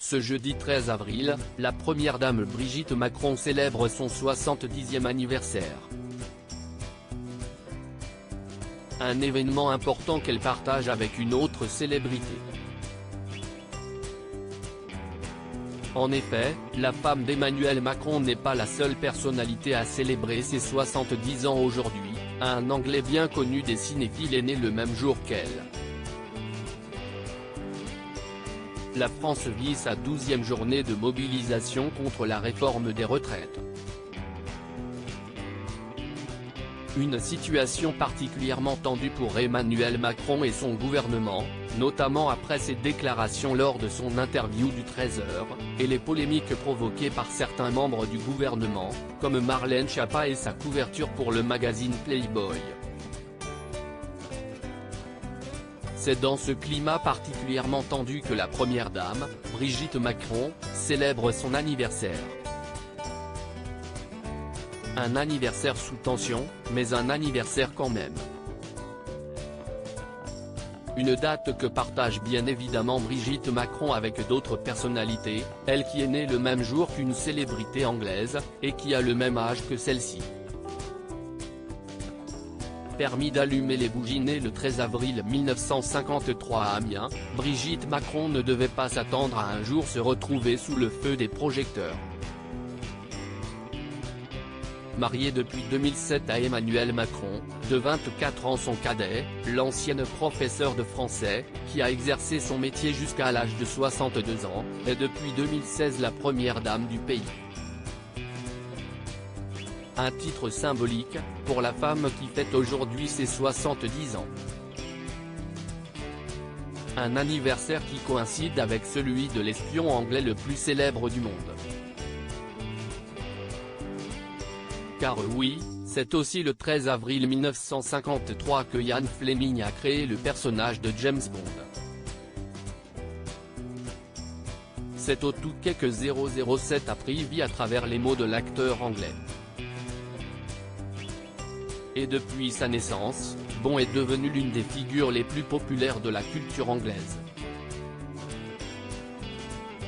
Ce jeudi 13 avril, la première dame Brigitte Macron célèbre son 70e anniversaire. Un événement important qu'elle partage avec une autre célébrité. En effet, la femme d'Emmanuel Macron n'est pas la seule personnalité à célébrer ses 70 ans aujourd'hui. Un Anglais bien connu des cinéphiles est né le même jour qu'elle. La France vit sa 12e journée de mobilisation contre la réforme des retraites. Une situation particulièrement tendue pour Emmanuel Macron et son gouvernement, notamment après ses déclarations lors de son interview du 13h, et les polémiques provoquées par certains membres du gouvernement, comme Marlène Schiappa et sa couverture pour le magazine Playboy. C'est dans ce climat particulièrement tendu que la première dame, Brigitte Macron, célèbre son anniversaire. Un anniversaire sous tension, mais un anniversaire quand même. Une date que partage bien évidemment Brigitte Macron avec d'autres personnalités, elle qui est née le même jour qu'une célébrité anglaise, et qui a le même âge que celle-ci. Permis d'allumer les bougies. Née le 13 avril 1953 à Amiens, Brigitte Macron ne devait pas s'attendre à un jour se retrouver sous le feu des projecteurs. Mariée depuis 2007 à Emmanuel Macron, de 24 ans son cadet, l'ancienne professeure de français, qui a exercé son métier jusqu'à l'âge de 62 ans, est depuis 2016 la première dame du pays. Un titre symbolique, pour la femme qui fête aujourd'hui ses 70 ans. Un anniversaire qui coïncide avec celui de l'espion anglais le plus célèbre du monde. Car oui, c'est aussi le 13 avril 1953 que Ian Fleming a créé le personnage de James Bond. C'est au tout quai que 007 a pris vie à travers les mots de l'acteur anglais. Et depuis sa naissance, Bond est devenu l'une des figures les plus populaires de la culture anglaise.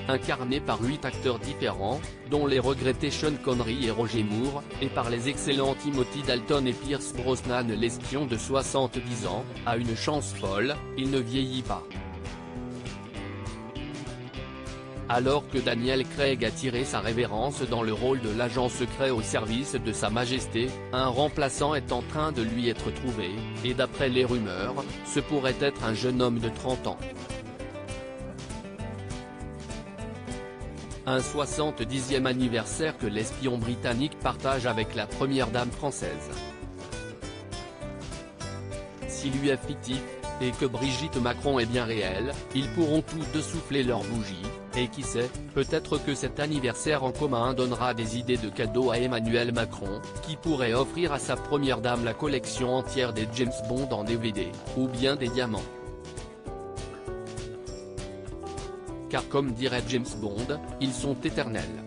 Incarné par 8 acteurs différents, dont les regrettés Sean Connery et Roger Moore, et par les excellents Timothy Dalton et Pierce Brosnan. L'espion de 70 ans, a une chance folle, il ne vieillit pas. Alors que Daniel Craig a tiré sa révérence dans le rôle de l'agent secret au service de Sa Majesté, un remplaçant est en train de lui être trouvé, et d'après les rumeurs, ce pourrait être un jeune homme de 30 ans. Un 70e anniversaire que l'espion britannique partage avec la première dame française. S'il lui est fictif, et que Brigitte Macron est bien réelle, ils pourront tous deux souffler leurs bougies, et qui sait, peut-être que cet anniversaire en commun donnera des idées de cadeaux à Emmanuel Macron, qui pourrait offrir à sa première dame la collection entière des James Bond en DVD, ou bien des diamants. Car comme dirait James Bond, ils sont éternels.